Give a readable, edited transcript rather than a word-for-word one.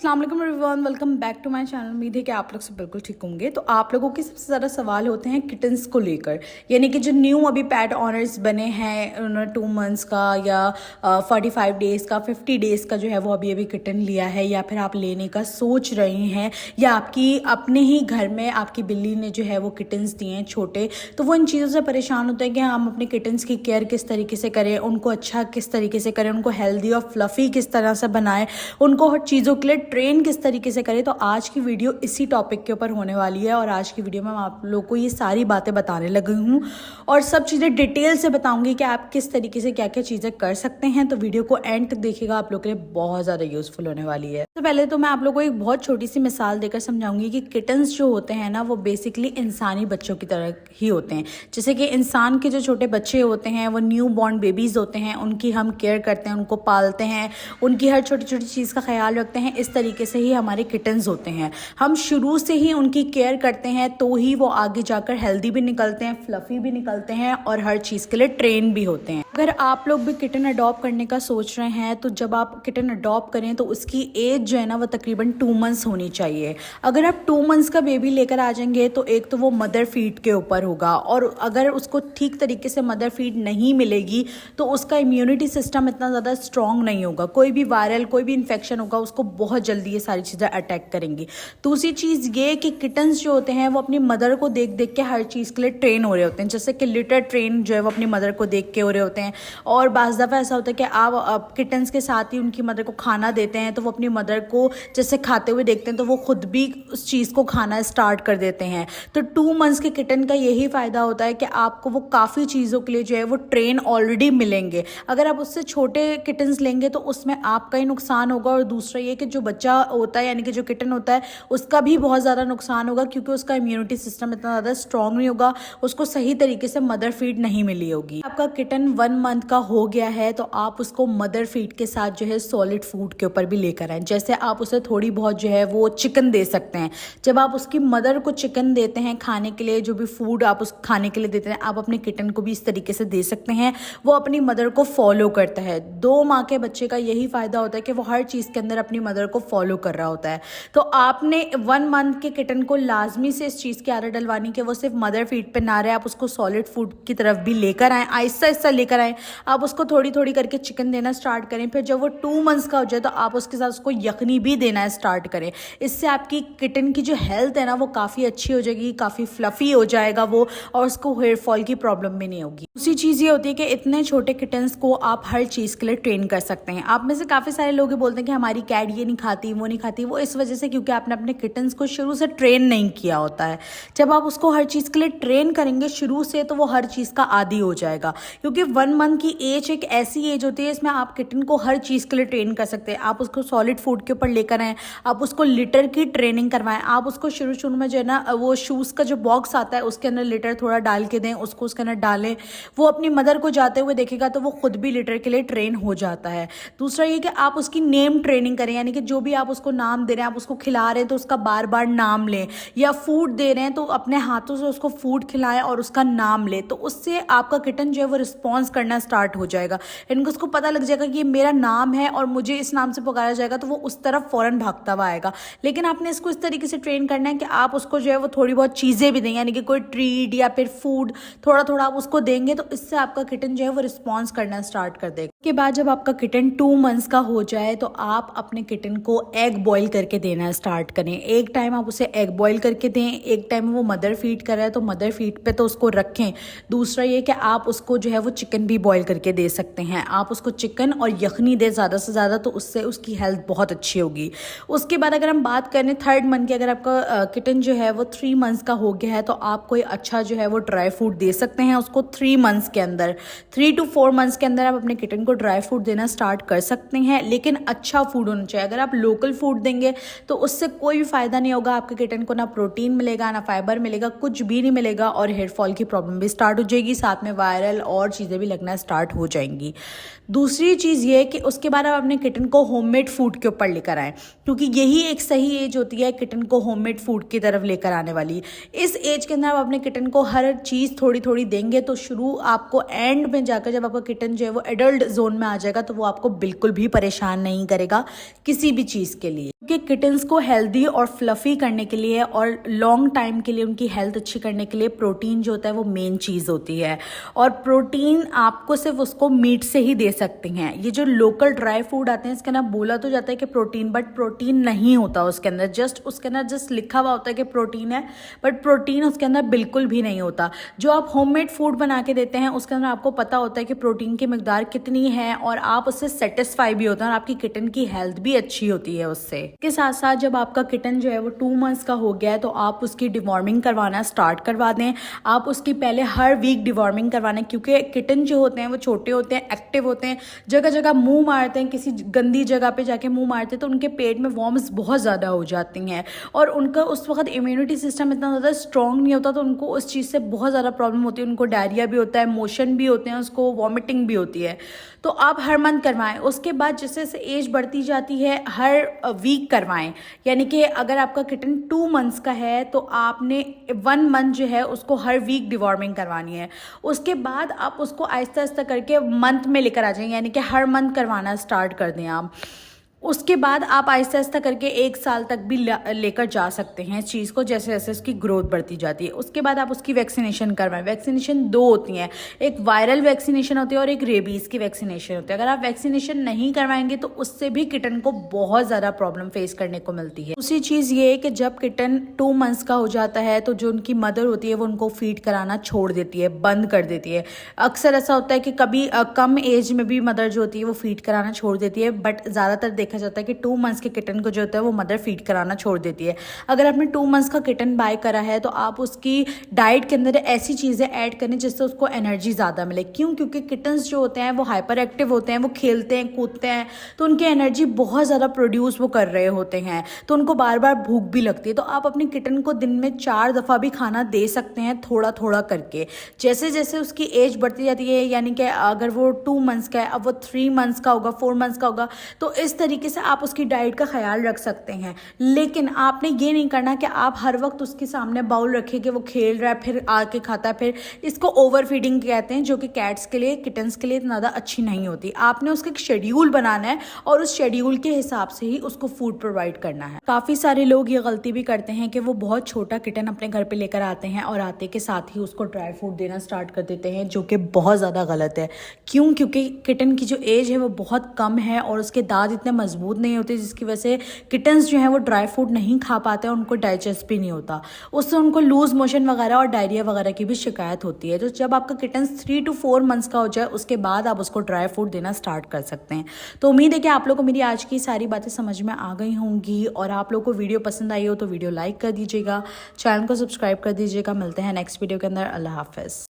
अस्सलाम वालेकुम everyone, welcome back to my channel. उम्मीद है कि आप लोग सब बिल्कुल ठीक होंगे। तो आप लोगों के सबसे ज़्यादा सवाल होते हैं किटन्स को लेकर, यानी कि जो न्यू अभी पैट ऑनर्स बने हैं, उन्होंने 2 मंथ्स का या 45 डेज़ का 50 डेज़ का जो है वो अभी किटन लिया है, या फिर आप लेने का सोच रहे हैं, या आपकी अपने ही घर में आपकी बिल्ली ने जो है वो किटन्स दिए हैं छोटे, तो वो इन चीज़ों से परेशान होते हैं कि हम अपने किटन्स की केयर किस तरीके से करें, उनको अच्छा किस तरीके से करें, उनको हेल्दी और फ्लफ़ी किस तरह से बनाएं, उनको हर चीज़ों के लिए ट्रेन किस तरीके से करें। तो आज की वीडियो इसी टॉपिक के ऊपर होने वाली है, और आज की वीडियो में मैं आप लोगों को ये सारी बातें बताने लगी हूँ और सब चीज़ें डिटेल से बताऊंगी कि आप किस तरीके से क्या क्या चीज़ें कर सकते हैं। तो वीडियो को एंड तक देखिएगा, आप लोगों के लिए बहुत ज़्यादा यूजफुल होने वाली है। तो पहले तो मैं आप लोगों को एक बहुत छोटी सी मिसाल देकर समझाऊंगी कि किटन्स जो होते हैं ना, वो बेसिकली इंसानी बच्चों की तरह ही होते हैं। जैसे कि इंसान के जो छोटे बच्चे होते हैं वो न्यू बॉर्न बेबीज़ होते हैं, उनकी हम केयर करते हैं, उनको पालते हैं, उनकी हर छोटी छोटी चीज़ का ख्याल रखते हैं। इस तरीके से ही हमारे किटन्स होते हैं। हम शुरू से ही उनकी केयर करते हैं तो ही वो आगे जाकर हेल्दी भी निकलते हैं, फ्लफी भी निकलते हैं और हर चीज़ के लिए ट्रेन भी होते हैं। अगर आप लोग भी किटन अडॉप्ट करने का सोच रहे हैं, तो जब आप किटन अडॉप्ट करें तो उसकी एज जो है ना वो तकरीबन 2 मंथ्स होनी चाहिए। अगर आप 2 मंथ्स का बेबी लेकर आ जाएंगे तो एक तो वो मदर फीड के ऊपर होगा, और अगर उसको ठीक तरीके से मदर फीड नहीं मिलेगी तो उसका इम्यूनिटी सिस्टम इतना ज़्यादा स्ट्रॉन्ग नहीं होगा। कोई भी वायरल कोई भी इन्फेक्शन होगा उसको बहुत जल्दी ये सारी चीज़ें अटैक करेंगी। दूसरी चीज़ ये कि किटन्स जो होते हैं वो अपनी मदर को देख देख के हर चीज़ के लिए ट्रेन हो रहे होते हैं। जैसे कि लिटर ट्रेन जो है वो अपनी मदर को देख के हो रहे होते हैं, और बाज़ दफ़ा ऐसा होता है कि आप किटन्स के साथ ही उनकी मदर को खाना देते हैं तो वो अपनी मदर को जैसे खाते हुए देखते हैं तो वो खुद भी उस चीज़ को खाना स्टार्ट कर देते हैं। तो 2 मंथ्स के किटन का यही फ़ायदा होता है कि आपको वो काफ़ी चीज़ों के लिए जो है वो ट्रेन ऑलरेडी मिलेंगे। अगर आप उससे छोटे किटन्स लेंगे तो उसमें आपका ही नुकसान होगा, और दूसरा ये कि जो बच्चा होता है यानी कि जो किटन होता है उसका भी बहुत ज़्यादा नुकसान होगा, क्योंकि उसका इम्यूनिटी सिस्टम इतना ज़्यादा स्ट्रॉन्ग नहीं होगा, उसको सही तरीके से मदर फीड नहीं मिली होगी। आपका किटन 1 मंथ का हो गया है तो आप उसको मदर फीड के साथ जो है सॉलिड फूड के ऊपर भी लेकर आए। जैसे आप उसे थोड़ी बहुत जो है वो चिकन दे सकते हैं। जब आप उसकी मदर को चिकन देते हैं खाने के लिए, जो भी फूड आप उस खाने के लिए देते हैं, आप अपने किटन को भी इस तरीके से दे सकते हैं। वो अपनी मदर को फॉलो करता है। 2 माह के बच्चे का यही फ़ायदा होता है कि वो हर चीज़ के अंदर अपनी मदर को फॉलो कर रहा होता है। तो आपने 1 मंथ के किटन को लाजमी से इस चीज़ की आदत डलवानी कि वो सिर्फ मदर फीड पे ना रहे, आप उसको सॉलिड फूड की तरफ भी लेकर आएँ, आहिस्ता आहिस्ता लेकर आएँ। आप उसको थोड़ी थोड़ी करके चिकन देना स्टार्ट करें, फिर जब वो 2 मंथ्स का हो जाए तो आप उसके साथ उसको यखनी भी देना स्टार्ट करें। इससे आपकी किटन की जो हेल्थ है ना वो काफ़ी अच्छी हो जाएगी, काफ़ी फ्लफ़ी हो जाएगा वो, और उसको हेयर फॉल की प्रॉब्लम भी नहीं होगी। दूसरी चीज़ ये होती है कि इतने छोटे किटन्स को आप हर चीज़ के लिए ट्रेन कर सकते हैं। आप में से काफ़ी सारे लोग बोलते हैं कि हमारी कैट ये नहीं खाती वो नहीं खाती, वो इस वजह से क्योंकि आपने अपने किटन्स को शुरू से ट्रेन नहीं किया होता है। जब आप उसको हर चीज़ के लिए ट्रेन करेंगे शुरू से तो वो हर चीज़ का आदी हो जाएगा, क्योंकि 1 मंथ की एज एक ऐसी एज होती है इसमें आप किटन को हर चीज़ के लिए ट्रेन कर सकते हैं। आप उसको सॉलिड फूड के ऊपर लेकर आएँ, आप उसको लिटर की ट्रेनिंग करवाएं, आप उसको शुरू शुरू में जो है ना वो शूज़ का जो बॉक्स आता है उसके अंदर लिटर थोड़ा डाल के दें, उसको उसके अंदर डालें। वो अपनी मदर को जाते हुए देखेगा तो वो खुद भी लिटर के लिए ट्रेन हो जाता है। दूसरा ये कि आप उसकी नेम ट्रेनिंग करें, यानी कि जो भी आप उसको नाम दे रहे हैं, आप उसको खिला रहे हैं तो उसका बार बार नाम लें, या फूड दे रहे हैं तो अपने हाथों से उसको फूड खिलाएं और उसका नाम लें। तो उससे आपका किटन जो है वो रिस्पॉन्स करना स्टार्ट हो जाएगा, इनको उसको पता लग जाएगा कि ये मेरा नाम है और मुझे इस नाम से पुकारा जाएगा, तो वो उस तरफ फ़ौरन भागता हुआ आएगा। लेकिन आपने इसको इस तरीके से ट्रेन करना है कि आप उसको जो है वो थोड़ी बहुत चीज़ें भी दें, यानी कि कोई ट्रीट या फिर फूड थोड़ा थोड़ा आप उसको देंगे, तो इससे आपका किटन जो है वो रिस्पॉन्स करना स्टार्ट कर देगा। उसके बाद जब आपका किटन 2 मंथ्स का हो जाए तो आप अपने किटन को एग बॉईल करके देना स्टार्ट करें। एक टाइम आप उसे एग बॉईल करके दें, एक टाइम वो मदर फीड कर रहा है तो मदर फीड पे तो उसको रखें। दूसरा ये कि आप उसको जो है वो चिकन भी बॉईल करके दे सकते हैं। आप उसको चिकन और यखनी दें ज़्यादा से ज़्यादा, तो उससे उसकी हेल्थ बहुत अच्छी होगी। उसके बाद अगर हम बात करें 3rd मंथ की, अगर आपका किटन जो है वो 3 मंथ्स का हो गया है तो आप कोई अच्छा जो है वो ड्राई फ्रूट दे सकते हैं उसको 3 मंथ्स के अंदर। 3 to 4 मंथ्स के अंदर आप अपने किटन को ड्राई फ्रूट देना स्टार्ट कर सकते हैं, लेकिन अच्छा फूड होना चाहिए। अगर आप लोकल फूड देंगे तो उससे कोई भी फ़ायदा नहीं होगा। आपके किटन को ना प्रोटीन मिलेगा, ना फाइबर मिलेगा, कुछ भी नहीं मिलेगा, और हेयर फॉल की प्रॉब्लम भी स्टार्ट हो जाएगी, साथ में वायरल और चीज़ें भी लगना स्टार्ट हो जाएंगी। दूसरी चीज़ ये कि उसके बाद आप अपने किटन को होममेड फूड के ऊपर लेकर आएँ, क्योंकि यही एक सही एज होती है किटन को होममेड फूड की तरफ लेकर आने वाली। इस एज के अंदर आप अपने किटन को हर चीज़ थोड़ी थोड़ी देंगे तो शुरू आपको एंड में जाकर जब आपका किटन जो है वो एडल्ट जोन में आ जाएगा तो वो आपको बिल्कुल भी परेशान नहीं करेगा किसी भी चीज़ के लिए। कि किटन्स को हेल्दी और फ्लफ़ी करने के लिए और लॉन्ग टाइम के लिए उनकी हेल्थ अच्छी करने के लिए प्रोटीन जो होता है वो मेन चीज़ होती है। और प्रोटीन आपको सिर्फ उसको मीट से ही दे सकते हैं। ये जो लोकल ड्राई फूड आते हैं इसके अंदर बोला तो जाता है कि प्रोटीन, बट प्रोटीन नहीं होता उसके अंदर। उसके अंदर जस्ट लिखा हुआ होता है कि प्रोटीन है, बट प्रोटीन उसके अंदर बिल्कुल भी नहीं होता। जो आप होममेड फूड बना के देते हैं उसके अंदर आपको पता होता है कि प्रोटीन की मिकदार कितनी है और आप उससे सेटिस्फाई भी होते हैं और आपकी किटन की हेल्थ भी अच्छी होती है उससे। के साथ साथ जब आपका किटन जो है वो 2 मंथ्स का हो गया है तो आप उसकी डिवॉर्मिंग करवाना स्टार्ट करवा दें। आप उसकी पहले हर वीक डिवॉर्मिंग करवाने, क्योंकि किटन जो होते हैं वो छोटे होते हैं, एक्टिव होते हैं, जगह जगह मुंह मारते हैं, किसी गंदी जगह पे जाके मुंह मारते हैं तो उनके पेट में वॉर्म्स बहुत ज़्यादा हो जाती हैं और उनका उस वक्त इम्यूनिटी सिस्टम इतना ज़्यादा स्ट्रॉन्ग नहीं होता तो उनको उस चीज़ से बहुत ज़्यादा प्रॉब्लम होती है। उनको डायरिया भी होता है, मोशन भी होते हैं, उसको वॉमिटिंग भी होती है। तो आप हर मंथ करवाएं। उसके बाद जैसे जैसे एज बढ़ती जाती है हर वीक करवाएं। यानी कि अगर आपका किटन 2 मंथ्स का है तो आपने 1 मंथ जो है उसको हर वीक डिवॉर्मिंग करवानी है। उसके बाद आप उसको आहिस्ता आहिस्ता करके मंथ में लेकर आ जाएं, यानी कि हर मंथ करवाना स्टार्ट कर दें आप। उसके बाद आप आहिस्ता आहिस्ता करके 1 साल तक भी लेकर जा सकते हैं इस चीज़ को, जैसे जैसे उसकी ग्रोथ बढ़ती जाती है। उसके बाद आप उसकी वैक्सीनेशन करवाएं। वैक्सीनेशन 2 होती हैं, एक वायरल वैक्सीनेशन होती है और एक रेबीज़ की वैक्सीनेशन होती है। अगर आप वैक्सीनेशन नहीं करवाएंगे तो उससे भी किटन को बहुत ज़्यादा प्रॉब्लम फेस करने को मिलती है। दूसरी चीज़ ये है कि जब किटन 2 मंथ्स का हो जाता है तो जो उनकी मदर होती है वो उनको फीड कराना छोड़ देती है, बंद कर देती है। अक्सर ऐसा होता है कि कभी कम एज में भी मदर जो होती है वो फीड कराना छोड़ देती है, बट ज़्यादातर देखा जाता है कि 2 मंथ्स के किटन को जो होता है वो मदर फीड कराना छोड़ देती है। अगर आपने 2 मंथ्स का किटन बाय करा है तो आप उसकी डाइट के अंदर ऐसी चीज़ें ऐड करें जिससे उसको एनर्जी ज़्यादा मिले। क्योंकि किटन्स जो होते हैं वो हाइपर एक्टिव होते हैं, वो खेलते हैं, कूदते हैं, तो उनकी एनर्जी बहुत ज़्यादा प्रोड्यूस वो कर रहे होते हैं, तो उनको बार बार भूख भी लगती है। तो आप अपने किटन को दिन में 4 दफ़ा भी खाना दे सकते हैं, थोड़ा थोड़ा करके। जैसे जैसे उसकी एज बढ़ती जाती है, यानी कि अगर वो 2 मंथ्स का है, अब वो 3 मंथ्स का होगा, 4 मंथ्स का होगा, तो इस तरीके से आप उसकी डाइट का ख्याल रख सकते हैं। लेकिन आपने ये नहीं करना कि आप हर वक्त उसके सामने बाउल रखें कि वो खेल रहा है फिर आके खाता है। फिर इसको ओवर फीडिंग कहते हैं, जो कि कैट्स के लिए, किटन्स के लिए इतना ज़्यादा अच्छी नहीं होती। आपने उसका एक शेड्यूल बनाना है और उस शेड्यूल के हिसाब से ही उसको फूड प्रोवाइड करना है। काफ़ी सारे लोग ये गलती भी करते हैं कि वो बहुत छोटा किटन अपने घर पे लेकर आते हैं और आते के साथ ही उसको ड्राई फूड देना स्टार्ट कर देते हैं, जो कि बहुत ज़्यादा गलत है। क्योंकि किटन की जो एज है वो बहुत कम है और उसके दांत इतने मजबूत नहीं होते, जिसकी वजह से किटन्स जो हैं वो ड्राई फूड नहीं खा पाते हैं, उनको डाइजेस्ट भी नहीं होता। उससे उनको लूज मोशन वगैरह और डायरिया वगैरह की भी शिकायत होती है। तो जब आपका किटन्स 3 to 4 मंथ्स का हो जाए उसके बाद आप उसको ड्राई फूड देना स्टार्ट कर सकते हैं। तो उम्मीद है कि आप लोगों को मेरी आज की सारी बातें समझ में आ गई होंगी और आप लोगों को वीडियो पसंद आई हो तो वीडियो लाइक कर दीजिएगा, चैनल को सब्सक्राइब कर दीजिएगा। मिलते हैं नेक्स्ट वीडियो के अंदर। अल्लाह हाफिज़।